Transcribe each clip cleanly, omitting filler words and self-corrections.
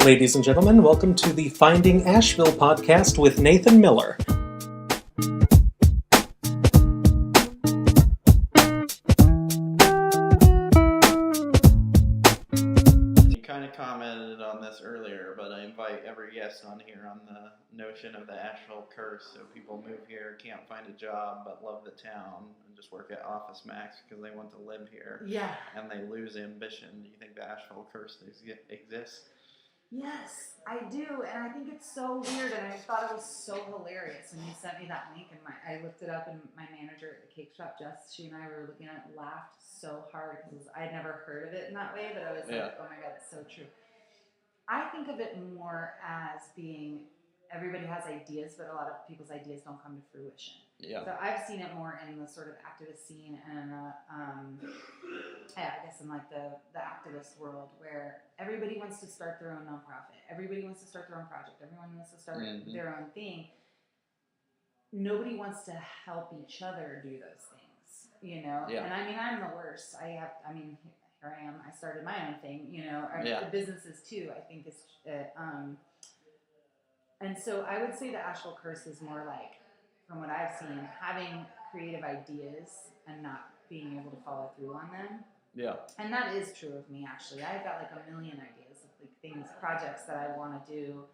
Ladies and gentlemen, welcome to the Finding Asheville podcast with Nathan Miller. You kind of commented on this earlier, but I invite every guest on here on the notion of the Asheville curse. So people move here, can't find a job, but love the town and just work at Office Max because they want to live here. Yeah. And they lose ambition. Do you think the Asheville curse exists? Yes, I do, and I think it's so weird, and I thought it was so hilarious when you sent me that link, and I looked it up, and my manager at the cake shop, Jess, she and I were looking at it, laughed so hard because I'd never heard of it in that way, but I was like, oh my god, it's so true. I think of it more as being everybody has ideas, but a lot of people's ideas don't come to fruition. Yeah. So I've seen it more in the sort of activist scene and I guess in like the activist world where everybody wants to start their own nonprofit. Everybody wants to start their own project. Everyone wants to start their own thing. Nobody wants to help each other do those things, you know? Yeah. And I mean, I'm the worst. Here I am. I started my own thing, you know, Yeah. the businesses too, I think is, and so I would say the Asheville curse is more like, from what I've seen, having creative ideas and not being able to follow through on them. Yeah. And that is true of me, actually. I've got like a million ideas of like things, projects that I want to do,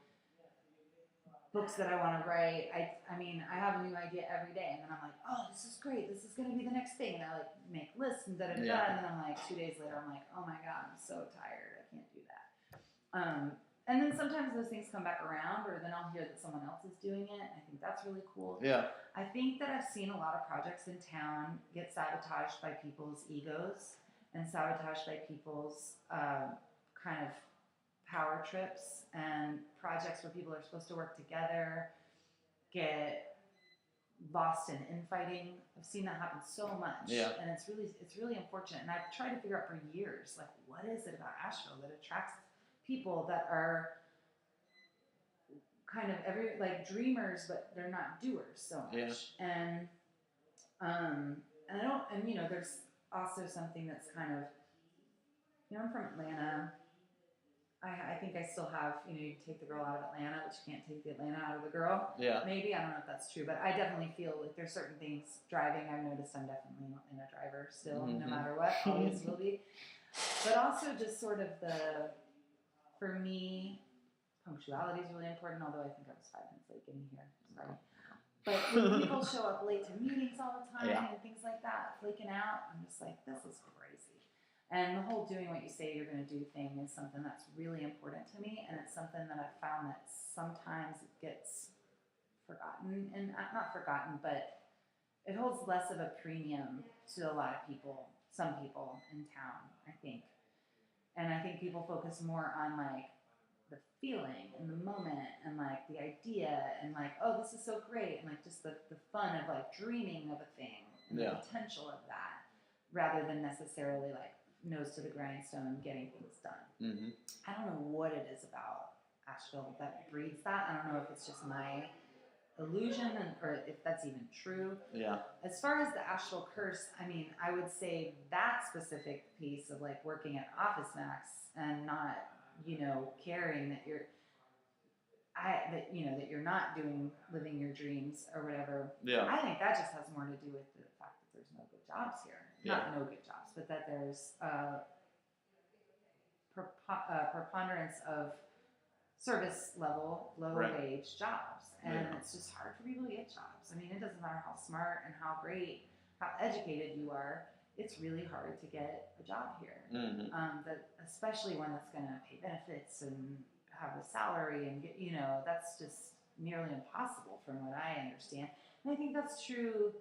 books that I want to write. I mean, I have a new idea every day, and then I'm like, oh, this is great. This is going to be the next thing. And I like make lists and da da da. And then I'm like, 2 days later, I'm like, oh my god, I'm so tired. I can't do that. And then sometimes those things come back around, or then I'll hear that someone else is doing it. I think that's really cool. Yeah. I think that I've seen a lot of projects in town get sabotaged by people's egos and sabotaged by people's kind of power trips, and projects where people are supposed to work together get lost in infighting. I've seen that happen so much. Yeah. And it's really unfortunate. And I've tried to figure out for years, like, what is it about Asheville that attracts people that are kind of dreamers, but they're not doers so much. Yeah. And I don't, and you know, there's also something that's kind of, you know, I'm from Atlanta. I think I still have, you know, you take the girl out of Atlanta, but you can't take the Atlanta out of the girl. Yeah. Maybe, I don't know if that's true, but I definitely feel like there's certain things driving. I've noticed I'm definitely in a driver still, no matter what, always will be. But also just sort of for me, punctuality is really important, although I think I was 5 minutes late getting here. Sorry. But when people show up late to meetings all the time and things like that, flaking out, I'm just like, this is crazy. And the whole doing what you say you're going to do thing is something that's really important to me, and it's something that I've found that sometimes it gets forgotten, and not forgotten, but it holds less of a premium to a lot of people, some people in town, I think. And I think people focus more on like the feeling and the moment and like the idea and like, oh, this is so great, and like just the fun of like dreaming of a thing and the potential of that, rather than necessarily like nose to the grindstone getting things done. Mm-hmm. I don't know what it is about Asheville that breeds that. I don't know if it's just my illusion or if that's even true. Yeah. As far as the Asheville curse, I mean, I would say that specific piece of like working at Office Max and not, you know, caring that you're not living your dreams or whatever. Yeah. I think that just has more to do with the fact that there's no good jobs here. Yeah. Not no good jobs, but that there's preponderance of service level, low wage jobs. And it's just hard for people to get jobs. I mean, it doesn't matter how smart and how great, how educated you are, it's really hard to get a job here. Mm-hmm. Especially one that's going to pay benefits and have a salary and get, you know, that's just nearly impossible from what I understand. And I think that's true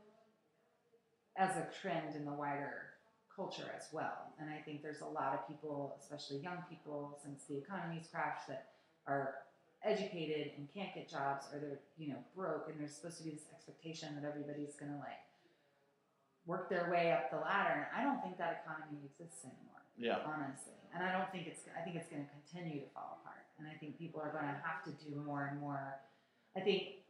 as a trend in the wider culture as well. And I think there's a lot of people, especially young people, since the economy's crashed, that are educated and can't get jobs, or they're, you know, broke, and there's supposed to be this expectation that everybody's going to like work their way up the ladder. And I don't think that economy exists anymore. Yeah. Honestly. And I think it's going to continue to fall apart. And I think people are going to have to do more and more. I think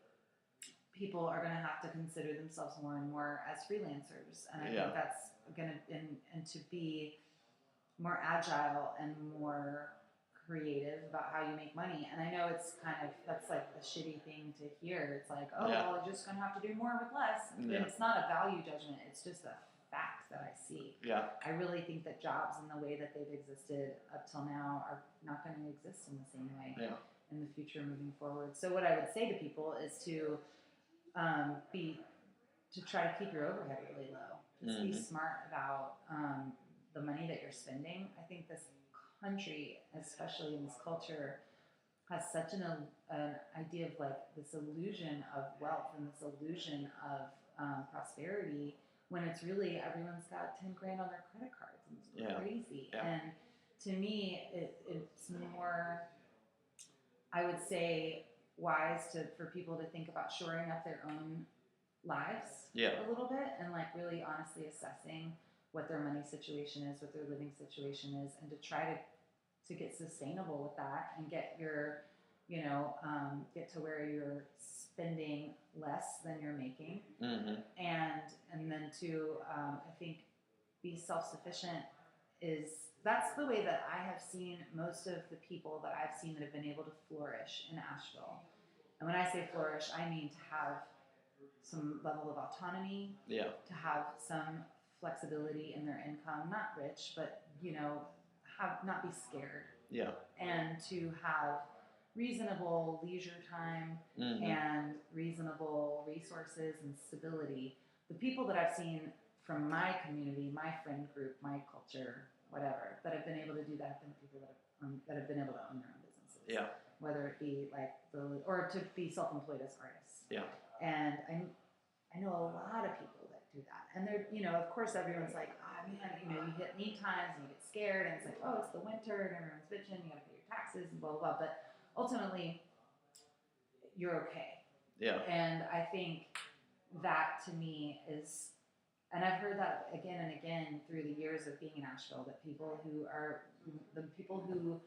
people are going to have to consider themselves more and more as freelancers. And I think that's going to, and to be more agile and more creative about how you make money. And I know it's that's like a shitty thing to hear. It's like, oh, Yeah. well, you're just going to have to do more with less. And Yeah. it's not a value judgment. It's just a fact that I see. Yeah. I really think that jobs in the way that they've existed up till now are not going to exist in the same way in the future moving forward. So what I would say to people is to try to keep your overhead really low. Just be smart about the money that you're spending. I think this country, especially in this culture, has such an idea of like this illusion of wealth and this illusion of prosperity, when it's really everyone's got 10 grand on their credit cards, and it's crazy. Yeah. And to me, it's more, I would say, wise for people to think about shoring up their own lives a little bit, and like really honestly assessing what their money situation is, what their living situation is, and to try to get sustainable with that and get your, get to where you're spending less than you're making, and then to I think be self-sufficient that's the way that I have seen most of the people that I've seen that have been able to flourish in Asheville. And when I say flourish, I mean to have some level of autonomy, to have some flexibility in their income, not rich, but not be scared, and to have reasonable leisure time and reasonable resources and stability. The people that I've seen from my community, my friend group, my culture, whatever, that have been able to do that have been people that have been able to own their own businesses. Whether it be like or to be self-employed as artists. And I know a lot of people that do that. And they're, of course everyone's like, oh man, you hit lean times and you get scared, and it's like, oh, it's the winter and everyone's bitching, you gotta pay your taxes and blah, blah, blah. But ultimately, you're okay. And I think that to me is, and I've heard that again and again through the years of being in Asheville, that the people who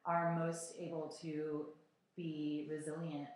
are most able to be resilient